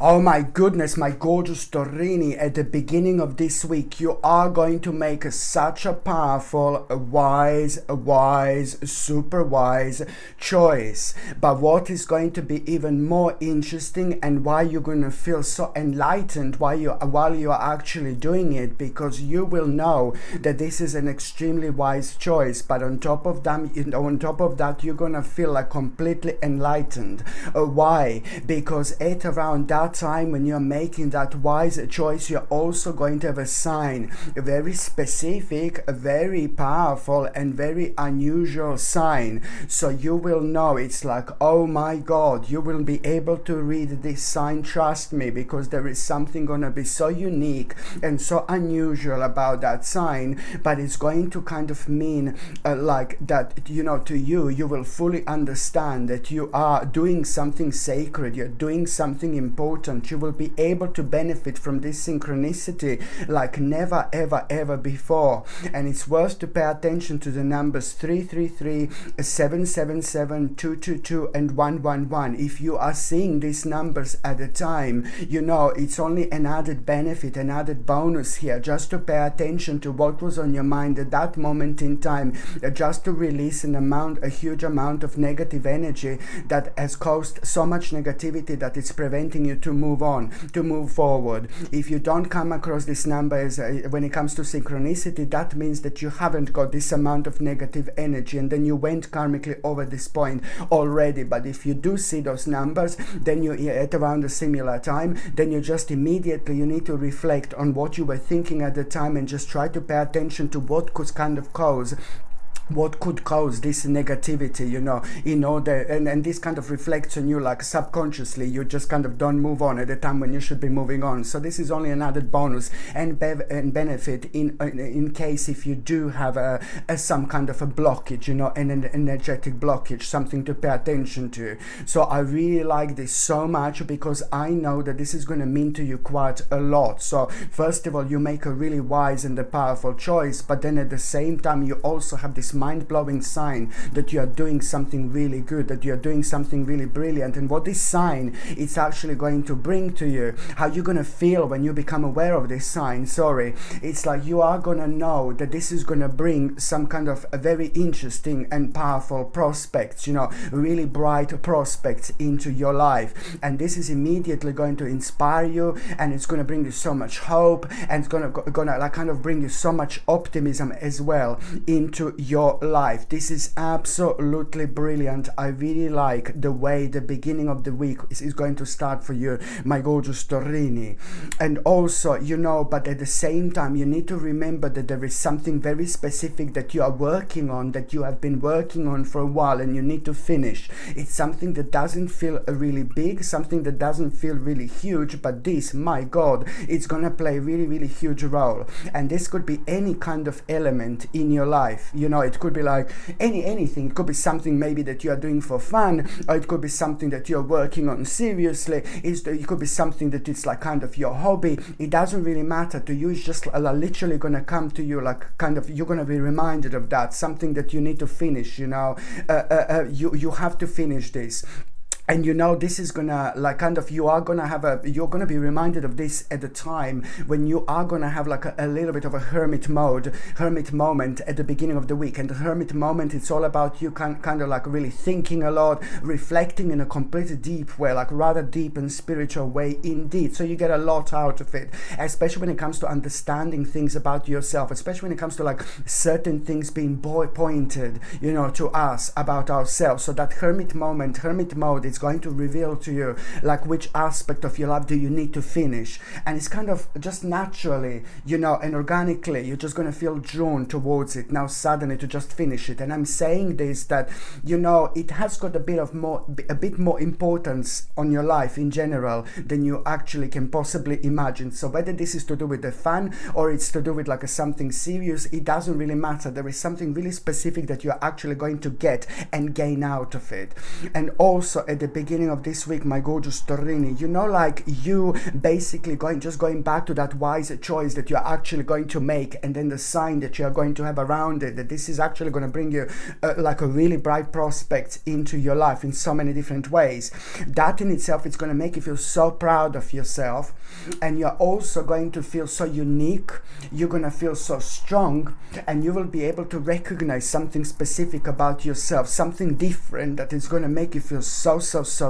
Oh my goodness, my gorgeous Torini, at the beginning of this week, you are going to make such a powerful, wise, super wise choice. But what is going to be even more interesting and why you're going to feel so enlightened while you are actually doing it, because you will know that this is an extremely wise choice. But on top of that, you're going to feel like completely enlightened. Why? Because at around that time when you're making that wise choice, you're also going to have a sign, a very specific, a very powerful and very unusual sign. So you will know, it's like, oh my God, you will be able to read this sign, trust me, because there is something going to be so unique and so unusual about that sign. But it's going to kind of mean like that, to you will fully understand that you are doing something sacred, you're doing something important. You will be able to benefit from this synchronicity like never ever before. And it's worth to pay attention to the numbers 333, 777, 222 and 111. If you are seeing these numbers at a time, it's only an added benefit, an added bonus here, just to pay attention to what was on your mind at that moment in time, just to release a huge amount of negative energy that has caused so much negativity that it's preventing you to move on, to move forward. If you don't come across these numbers when it comes to synchronicity, that means that you haven't got this amount of negative energy and then you went karmically over this point already. But if you do see those numbers, then you at around a similar time, then you just immediately, you need to reflect on what you were thinking at the time and just try to pay attention to what could cause this negativity, in order, and this kind of reflects on you, like subconsciously you just kind of don't move on at the time when you should be moving on. So this is only an added bonus and benefit in case if you do have some kind of a blockage, an energetic blockage, something to pay attention to. So I really like this so much because I know that this is going to mean to you quite a lot. So first of all, you make a really wise and a powerful choice, but then at the same time you also have this mind-blowing sign that you are doing something really good, that you are doing something really brilliant. And what this sign it's actually going to bring to you, how you're going to feel when you become aware of this sign, it's like you are going to know that this is going to bring some kind of a very interesting and powerful prospects, really bright prospects into your life. And this is immediately going to inspire you, and it's going to bring you so much hope, and it's going to like kind of bring you so much optimism as well into your life. This is absolutely brilliant. I really like the way the beginning of the week is going to start for you, my gorgeous Torini. And also, but at the same time, you need to remember that there is something very specific that you are working on, that you have been working on for a while, and you need to finish. It's something that doesn't feel really big, something that doesn't feel really huge, but this, my God, it's gonna play a really huge role. And this could be any kind of element in your life. It could be like anything. It could be something maybe that you are doing for fun, or it could be something that you're working on seriously. It could be something that it's like kind of your hobby. It doesn't really matter to you. It's just literally gonna come to you, like kind of you're gonna be reminded of that, something that you need to finish. You have to finish this. And this is gonna like kind of you're gonna be reminded of this at the time when you are gonna have like a little bit of a hermit moment at the beginning of the week. And the hermit moment, it's all about you kind of like really thinking a lot, reflecting in a completely deep way, like rather deep and spiritual way indeed. So you get a lot out of it, especially when it comes to understanding things about yourself, especially when it comes to like certain things being pointed, to us about ourselves. So that hermit mode, it's going to reveal to you like which aspect of your life do you need to finish. And it's kind of just naturally, and organically, you're just going to feel drawn towards it now suddenly to just finish it. And I'm saying this that, it has got a bit more importance on your life in general than you actually can possibly imagine. So whether this is to do with the fun or it's to do with like something serious, it doesn't really matter. There is something really specific that you're actually going to get and gain out of it. And also at the beginning of this week, my gorgeous Torini. You know, like you basically going back to that wise choice that you're actually going to make, and then the sign that you're going to have around it, that this is actually going to bring you like a really bright prospect into your life in so many different ways. That in itself is going to make you feel so proud of yourself, and you're also going to feel so unique. You're going to feel so strong, and you will be able to recognize something specific about yourself, something different that is going to make you feel so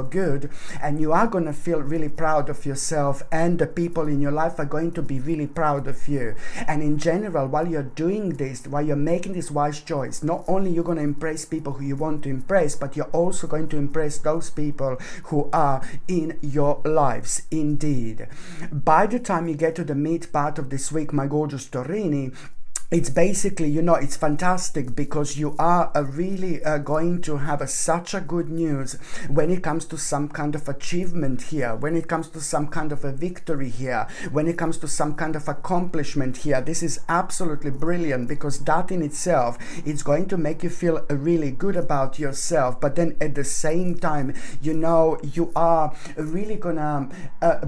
good, and you are going to feel really proud of yourself, and the people in your life are going to be really proud of you. And in general, while you're doing this, while you're making this wise choice, not only you're going to impress people who you want to impress, but you're also going to impress those people who are in your lives indeed. By the time you get to the mid part of this week, my gorgeous Torini, it's basically, you know, it's fantastic because you are really going to have such a good news when it comes to some kind of achievement here, when it comes to some kind of a victory here, when it comes to some kind of accomplishment here. This is absolutely brilliant, because that in itself is going to make you feel really good about yourself. But then at the same time, you know, you are really gonna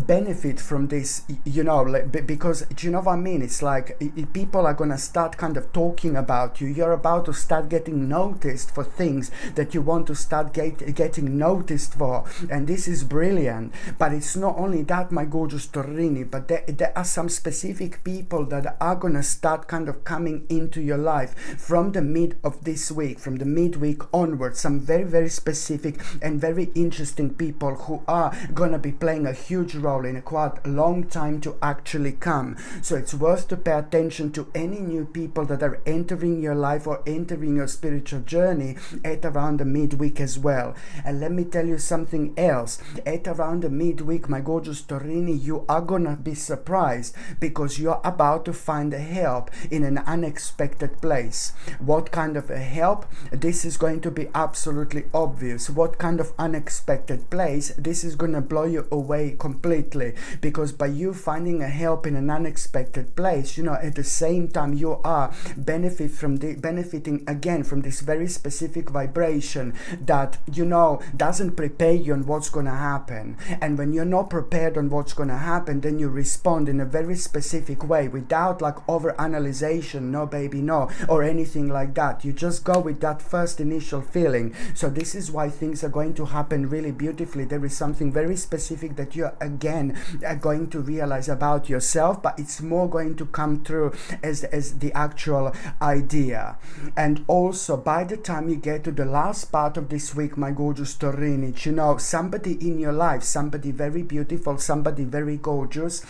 benefit from this, you know, because, do you know what I mean? It's like people are gonna start kind of talking about you. You're about to start getting noticed for things that you want to start getting noticed for, and this is brilliant. But it's not only that, my gorgeous Torini, but there are some specific people that are gonna start kind of coming into your life from the mid of this week, from the midweek onwards. Some very specific and very interesting people who are gonna be playing a huge role in a quite long time to actually come. So it's worth to pay attention to any new people that are entering your life or entering your spiritual journey at around the midweek as well. And let me tell you something else. At around the midweek, my gorgeous Torini, you are gonna be surprised, because you're about to find help in an unexpected place. What kind of a help? This is going to be absolutely obvious. What kind of unexpected place? This is gonna blow you away completely, because by you finding a help in an unexpected place, you know, at the same time you are benefiting again from this very specific vibration that, you know, doesn't prepare you on what's going to happen. And when you're not prepared on what's going to happen, then you respond in a very specific way without like over analyzation, no baby no, or anything like that. You just go with that first initial feeling. So this is why things are going to happen really beautifully. There is something very specific that you're again going to realize about yourself, but it's more going to come through as the actual idea. And also, by the time you get to the last part of this week, my gorgeous Torini, you know, somebody in your life, somebody very beautiful, somebody very gorgeous,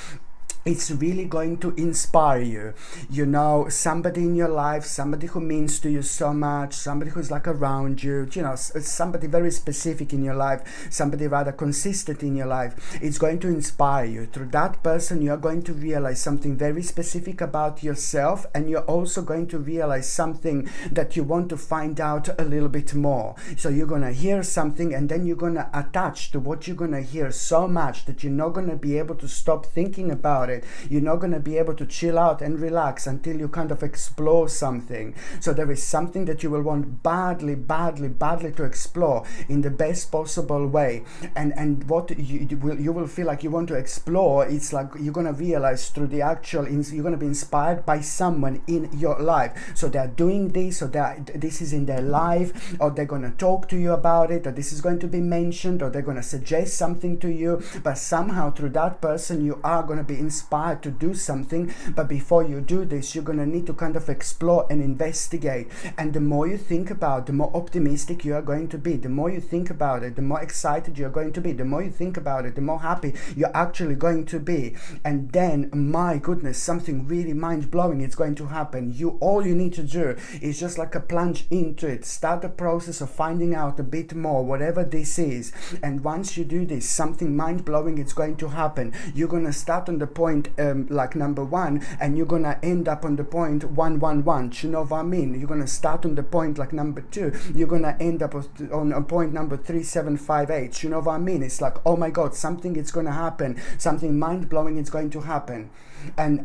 it's really going to inspire you. You know, somebody in your life, somebody who means to you so much, somebody who's like around you, you know, somebody very specific in your life, somebody rather consistent in your life. It's going to inspire you. Through that person, you're going to realize something very specific about yourself, and you're also going to realize something that you want to find out a little bit more. So you're going to hear something, and then you're going to attach to what you're going to hear so much that you're not going to be able to stop thinking about it. You're not going to be able to chill out and relax until you kind of explore something. So there is something that you will want badly to explore in the best possible way. And what you will feel like you want to explore, it's like you're going to realize through the actual, you're going to be inspired by someone in your life. So they're doing this, or this is in their life, or they're going to talk to you about it, or this is going to be mentioned, or they're going to suggest something to you. But somehow through that person, you are going to be inspired to do something. But before you do this, you're going to need to kind of explore and investigate. And the more you think about it, the more optimistic you are going to be. The more you think about it, the more excited you're going to be. The more you think about it, the more happy you're actually going to be. And then, my goodness, something really mind-blowing is going to happen. All you need to do is just like a plunge into it. Start the process of finding out a bit more, whatever this is. And once you do this, something mind-blowing is going to happen. You're going to start on the point point like number 1, and you're gonna end up on the point 111. Do you know what I mean? You're gonna start on the point like number 2, you're gonna end up on a point number 3758. Do you know what I mean? It's like, oh my god, something is gonna happen, something mind-blowing is going to happen. And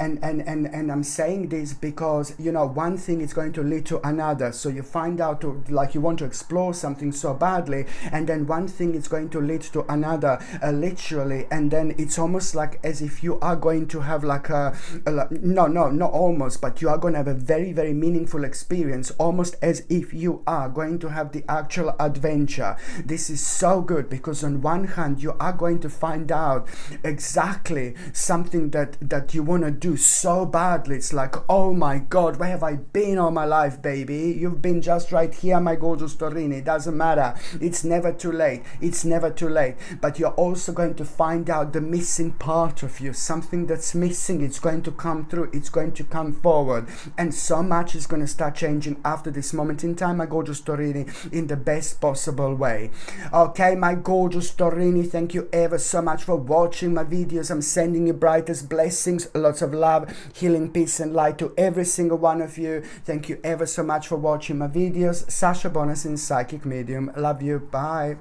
I'm saying this because, you know, one thing is going to lead to another. So you find out like you want to explore something so badly, and then one thing is going to lead to another, literally, and then it's almost like as if you are going to have like no, not almost, but you are going to have a very, very meaningful experience, almost as if you are going to have the actual adventure. This is so good because on one hand you are going to find out exactly something that you want to do so badly. It's like, oh my god, where have I been all my life, baby? You've been just right here, my gorgeous Torini. It doesn't matter, it's never too late, it's never too late. But you're also going to find out the missing part of you, something that's missing. It's going to come through, it's going to come forward, and so much is going to start changing after this moment in time, my gorgeous Torini, in the best possible way. Okay, my gorgeous Torini, thank you ever so much for watching my videos. I'm sending you brightest blessings, lots of love, healing, peace and light to every single one of you. Thank you ever so much for watching my videos. Sasha Bonasin, psychic medium. Love you. Bye.